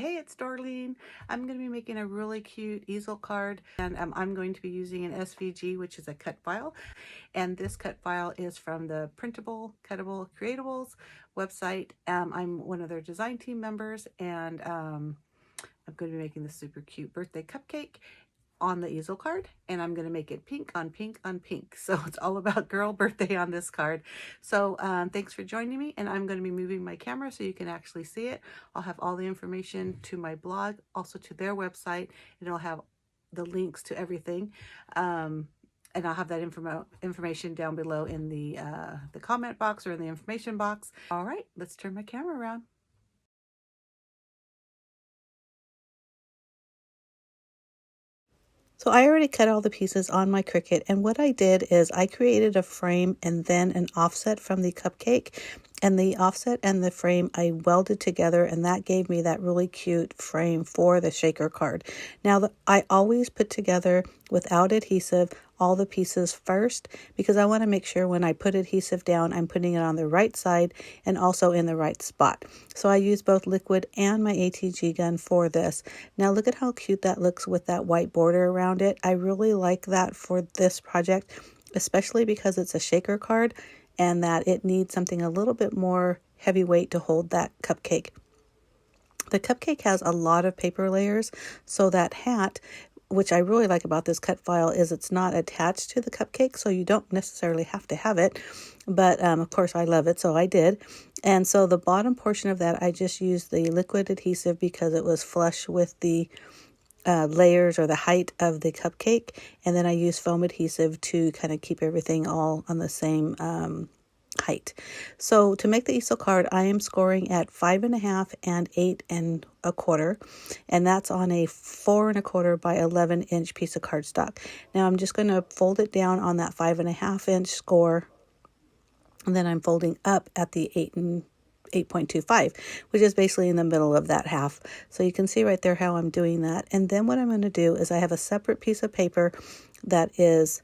Hey, it's Darlene. I'm going to be making a really cute easel card, and I'm going to be using an SVG, which is a cut file. And this cut file is from the Printable, Cuttable, Creatables website. I'm one of their design team members, and I'm going to be making this super cute birthday cupcake on the easel card, and I'm going to make it pink on pink on pink. So it's all about girl birthday on this card. So thanks for joining me, and I'm going to be moving my camera so you can actually see it. I'll have all the information to my blog, also to their website, and it'll have the links to everything. And I'll have that information down below in the comment box or in the information box. All right, let's turn my camera around. So I already cut all the pieces on my Cricut, and what I did is I created a frame and then an offset from the cupcake, and the offset and the frame I welded together, and that gave me that really cute frame for the shaker card. Now I always put together without adhesive all the pieces first, because I want to make sure when I put adhesive down, I'm putting it on the right side and also in the right spot. So I use both liquid and my ATG gun for this. Now look at how cute that looks with that white border around it. I really like that for this project, especially because it's a shaker card and that it needs something a little bit more heavyweight to hold that cupcake. The cupcake has a lot of paper layers, so that hat, which I really like about this cut file, is it's not attached to the cupcake, so you don't necessarily have to have it. But of course I love it, so I did. And so the bottom portion of that, I just used the liquid adhesive because it was flush with the layers or the height of the cupcake. And then I used foam adhesive to kind of keep everything all on the same height. So to make the easel card, I am scoring at 5.5 and 8.25, and that's on a 4.25 by 11-inch piece of cardstock. Now I'm just going to fold it down on that 5.5-inch score, and then I'm folding up at the 8.25, which is basically in the middle of that half. So you can see right there how I'm doing that. And then what I'm going to do is I have a separate piece of paper that is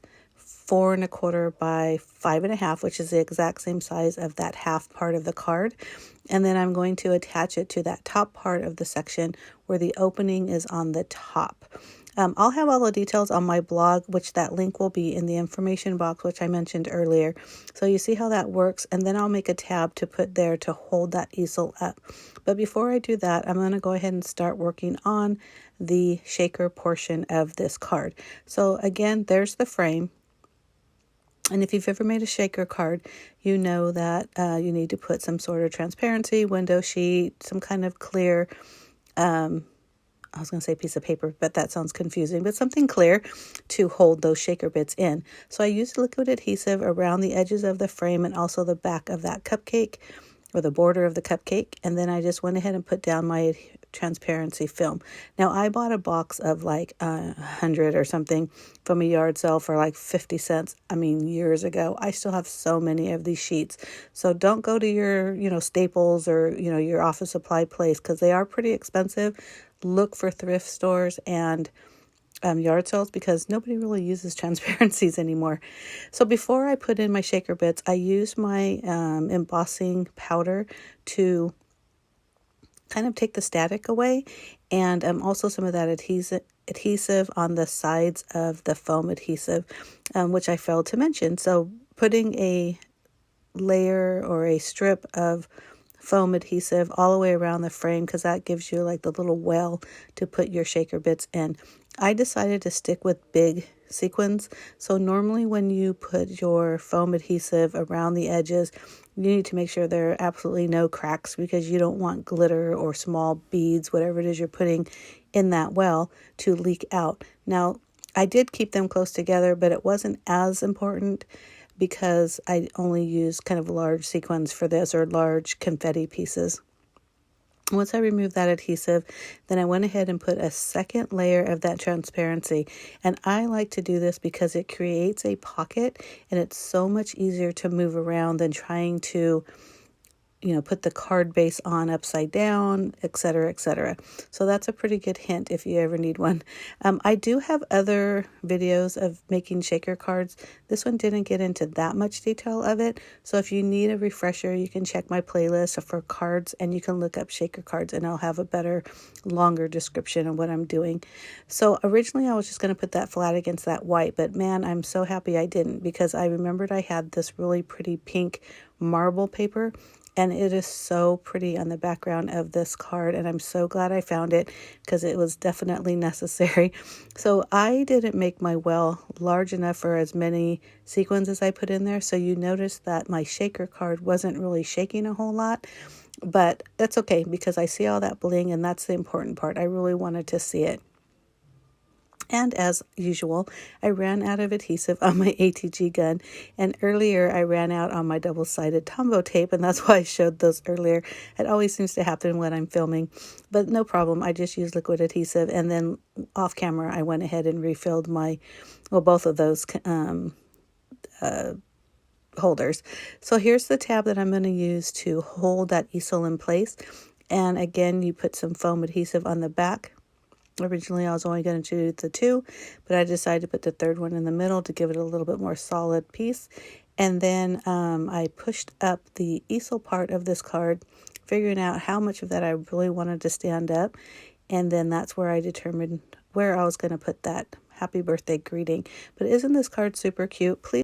4.25 by 5.5, which is the exact same size of that half part of the card. And then I'm going to attach it to that top part of the section where the opening is on the top. I'll have all the details on my blog, which that link will be in the information box, which I mentioned earlier. So you see how that works, and then I'll make a tab to put there to hold that easel up. But before I do that, I'm going to go ahead and start working on the shaker portion of this card. So again, there's the frame. And if you've ever made a shaker card, you know that you need to put some sort of transparency, window sheet, some kind of clear, I was going to say piece of paper, but that sounds confusing, but something clear to hold those shaker bits in. So I used liquid adhesive around the edges of the frame and also the back of that cupcake, or the border of the cupcake. And then I just went ahead and put down my transparency film. Now I bought a box of like 100 or something from a yard sale for like 50 cents. I mean, years ago. I still have so many of these sheets. So don't go to your, Staples or, your office supply place, because they are pretty expensive. Look for thrift stores and yard sales, because nobody really uses transparencies anymore. So before I put in my shaker bits, I use my embossing powder to kind of take the static away, and also some of that adhesive on the sides of the foam adhesive, which I failed to mention. So putting a layer or a strip of foam adhesive all the way around the frame, because that gives you like the little well to put your shaker bits in. I decided to stick with big sequins. So normally when you put your foam adhesive around the edges, you need to make sure there are absolutely no cracks, because you don't want glitter or small beads, whatever it is you're putting in that well, to leak out. Now, I did keep them close together, but it wasn't as important because I only use kind of large sequins for this, or large confetti pieces. Once I removed that adhesive, then I went ahead and put a second layer of that transparency. And I like to do this because it creates a pocket, and it's so much easier to move around than trying to put the card base on upside down, etc., etc. So that's a pretty good hint if you ever need one. I do have other videos of making shaker cards. This one didn't get into that much detail of it. So if you need a refresher, you can check my playlist for cards and you can look up shaker cards and I'll have a better, longer description of what I'm doing. So originally I was just going to put that flat against that white, but man, I'm so happy I didn't, because I remembered I had this really pretty pink marble paper. And it is so pretty on the background of this card. And I'm so glad I found it, because it was definitely necessary. So I didn't make my well large enough for as many sequins as I put in there. So you notice that my shaker card wasn't really shaking a whole lot. But that's okay, because I see all that bling, and that's the important part. I really wanted to see it. And as usual, I ran out of adhesive on my ATG gun, and earlier I ran out on my double-sided Tombow tape, and that's why I showed those earlier. It always seems to happen when I'm filming, but no problem. I just used liquid adhesive, and then off camera I went ahead and refilled both of those holders. So here's the tab that I'm going to use to hold that easel in place. And again, you put some foam adhesive on the back. Originally, I was only going to do the 2, but I decided to put the 3rd one in the middle to give it a little bit more solid piece. And then I pushed up the easel part of this card, figuring out how much of that I really wanted to stand up. And then that's where I determined where I was going to put that happy birthday greeting. But isn't this card super cute? Please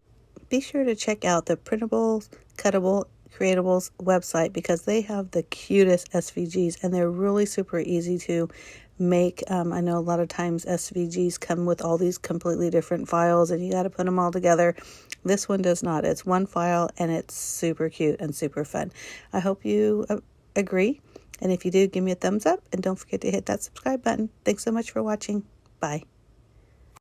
be sure to check out the Printables, Cuttable, Creatables website, because they have the cutest SVGs and they're really super easy to make. I know a lot of times SVGs come with all these completely different files and you got to put them all together. This one does not. It's one file and it's super cute and super fun. I hope you agree. And if you do, give me a thumbs up and don't forget to hit that subscribe button. Thanks so much for watching. Bye.